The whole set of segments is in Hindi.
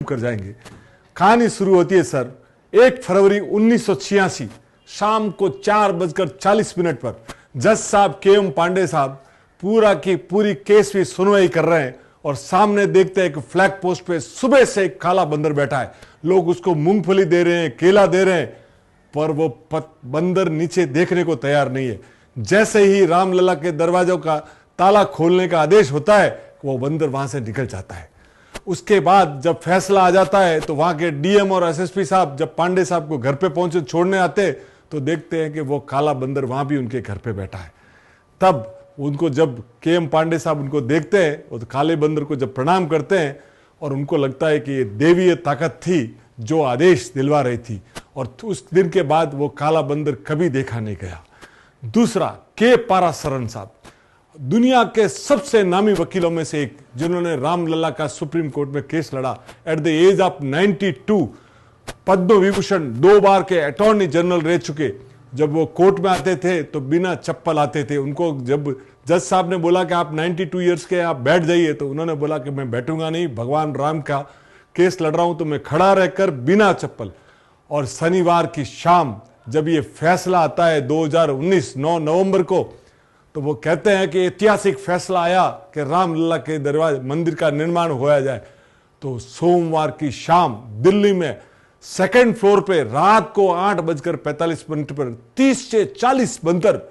कर जाएंगे। कहानी शुरू होती है सर 1 फरवरी 1986 शाम को 4:40 पर जज साहब KM पांडे साहब पूरा की पूरी केस की सुनवाई कर रहे हैं और सामने देखते हैं कि फ्लैग पोस्ट पे सुबह से एक काला बंदर बैठा है। लोग उसको मूंगफली दे रहे हैं, केला दे रहे हैं, पर वो बंदर नीचे देखने को तैयार नहीं है। जैसे ही रामलला के दरवाजों का ताला खोलने का आदेश होता है वो बंदर वहां से निकल जाता है। उसके बाद जब फैसला आ जाता है तो वहां के DM और SSP साहब जब पांडे साहब को घर पे पहुंचे छोड़ने आते तो देखते हैं कि वो काला बंदर वहां भी उनके घर पे बैठा है। तब उनको जब KM पांडे साहब उनको देखते हैं और तो काले बंदर को जब प्रणाम करते हैं और उनको लगता है कि ये देवीय ताकत थी जो आदेश दिलवा रही थी, और उस दिन के बाद वो काला बंदर कभी देखा नहीं गया। दूसरा K पारासरन साहब, दुनिया के सबसे नामी वकीलों में से एक, जिन्होंने रामलला का सुप्रीम कोर्ट में केस लड़ा at the age of 92, Padma Vibhushan 2 बार के अटॉर्नी जनरल रह चुके। जब वो कोर्ट में आते थे तो बिना चप्पल आते थे। उनको जब जज साहब ने बोला कि आप 92 ईयर्स के आप बैठ जाइए तो उन्होंने बोला कि मैं बैठूंगा नहीं, भगवान राम का केस लड़ रहा हूं तो मैं खड़ा रहकर बिना चप्पल। और शनिवार की शाम जब ये फैसला आता है 2019 9 नवंबर को, तो वो कहते हैं कि ऐतिहासिक फैसला आया कि रामलला के दरवाजे मंदिर का निर्माण होया जाए। तो सोमवार की शाम दिल्ली में 2nd फ्लोर पे रात को 8:45 पर 30 से 40 बंदर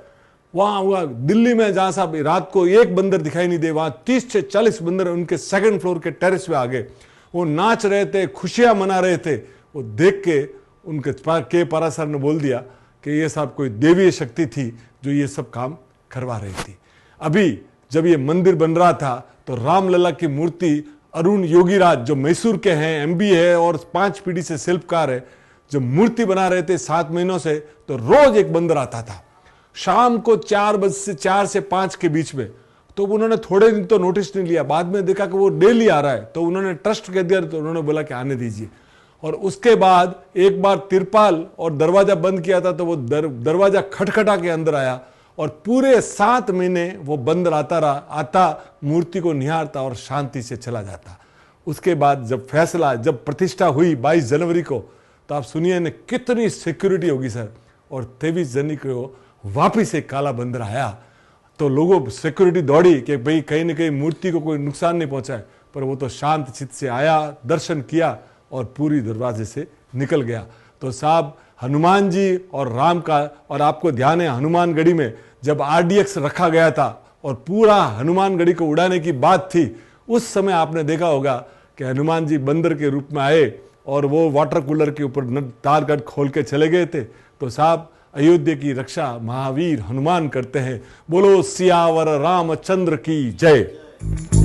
वहां दिल्ली में, जहां साहब रात को एक बंदर दिखाई नहीं दे, वहां 30 से 40 बंदर उनके 2nd फ्लोर के टेरेस पे आ गए। वो नाच रहे थे, खुशियां मना रहे थे। वो देख के उनके K पारासर ने बोल दिया कि ये साहब कोई देवीय शक्ति थी जो ये सब काम करवा रही थी। अभी जब ये मंदिर बन रहा था तो रामलला की मूर्ति अरुण योगीराज जो मैसूर के हैं, MBA है और 5 पीढ़ी से शिल्पकार है, जब मूर्ति बना रहे थे 7 महीनों से, तो रोज एक बंदर आता था शाम को 4 से 5 के बीच में। तो उन्होंने थोड़े दिन तो नोटिस नहीं लिया, बाद में देखा कि वो डेली आ रहा है तो उन्होंने ट्रस्ट कह दिया, तो उन्होंने बोला कि आने दीजिए। और उसके बाद एक बार तिरपाल और दरवाजा बंद किया था तो वो दरवाजा खटखटा के अंदर आया और पूरे 7 महीने वो बंदर आता रहा, आता मूर्ति को निहारता और शांति से चला जाता। उसके बाद जब फैसला, जब प्रतिष्ठा हुई 22 जनवरी को, तो आप सुनिए ने कितनी सिक्योरिटी होगी सर। और 23 जनवरी को वापिस एक काला बंदर आया तो लोगों सिक्योरिटी दौड़ी कि भाई कहीं ना कहीं मूर्ति को कोई नुकसान नहीं पहुंचाए, पर वो तो शांत चित्त से आया, दर्शन किया और पूरी दरवाजे से निकल गया। तो साहब हनुमान जी और राम का, और आपको ध्यान है हनुमानगढ़ी में जब RDX रखा गया था और पूरा हनुमानगढ़ी को उड़ाने की बात थी, उस समय आपने देखा होगा कि हनुमान जी बंदर के रूप में आए और वो वाटर कूलर के ऊपर तारगढ़ खोल के चले गए थे। तो साहब अयोध्या की रक्षा महावीर हनुमान करते हैं। बोलो सियावर रामचंद्र की जय।